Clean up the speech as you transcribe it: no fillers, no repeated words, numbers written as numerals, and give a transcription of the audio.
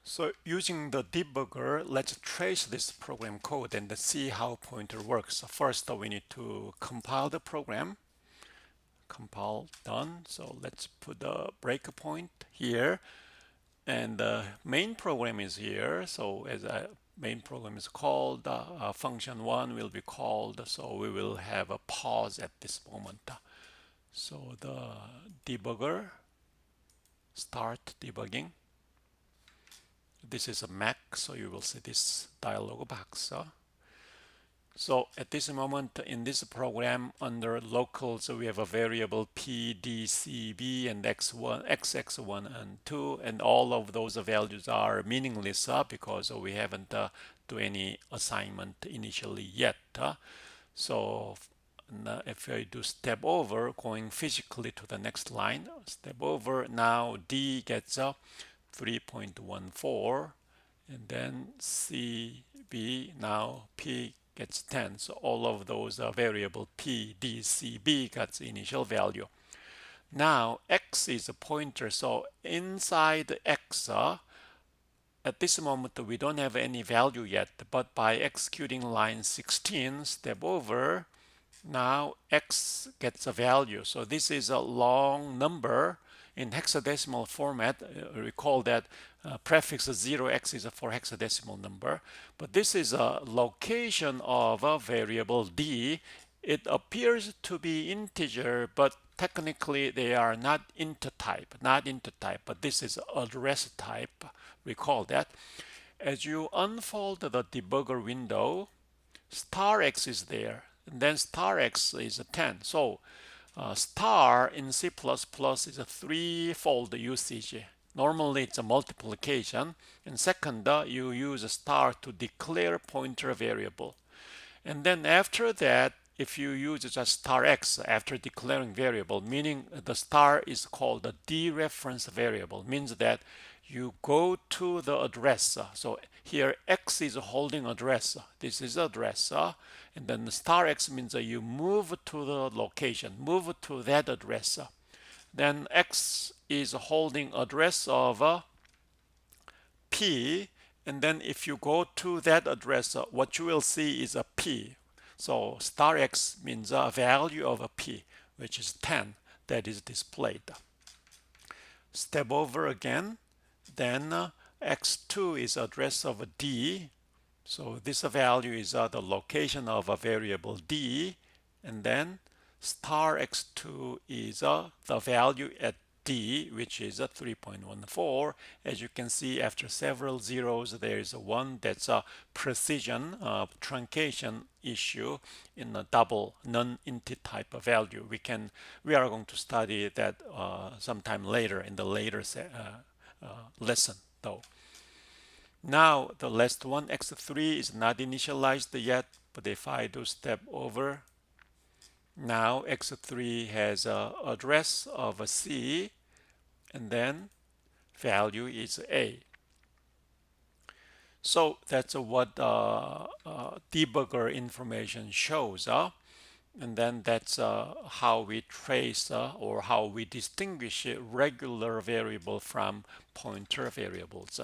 So using the debugger, let's trace this program code and see how pointer works. First, we need to compile the program. Compile done. So let's put a breakpoint here. And the main program is here. So as a main program is called, function one will be called. So we will have a pause at this moment. So the debugger, start debugging. This is a Mac, so you will see this dialog box. So at this moment in this program under local, so we have a variable pdcb and x1, xx1 and 2, and all of those values are meaningless because we haven't do any assignment initially yet. So now if I do step over, going physically to the next line, step over, now D gets 3.14, and then C, B, now P gets 10. So all of those variable P, D, C, B got the initial value. Now X is a pointer, so inside X, at this moment we don't have any value yet, but by executing line 16, step over, now X gets a value. So this is a long number in hexadecimal format. Recall that prefix 0x is for hexadecimal number, but this is a location of a variable D. It appears to be integer, but technically they are not int type, but this is address type. Recall that. As you unfold the debugger window, star x is there, and then star x is a 10. So star in C++ is a threefold usage. Normally it's a multiplication, and second, you use a star to declare pointer variable. And then after that, if you use just star x after declaring variable, meaning the star is called the dereference variable, means that you go to the address. So here x is holding address. This is address. And then the star x means you move to the location, move to that address. Then x is holding address of P, and then if you go to that address, what you will see is a P. So star x means a value of a P, which is 10, that is displayed. Step over again, then x2 is address of a D. So this value is the location of a variable D, and then star x2 is the value at D, which is 3.14. As you can see, after several zeros, there is one that's a precision truncation issue in a double non-int type of value. We are going to study that sometime later in the later lesson, though. Now the last one, x3, is not initialized yet, but if I do step over, now x3 has an address of a C, and then value is A. So that's what debugger information shows. And then that's how we trace or how we distinguish regular variable from pointer variables.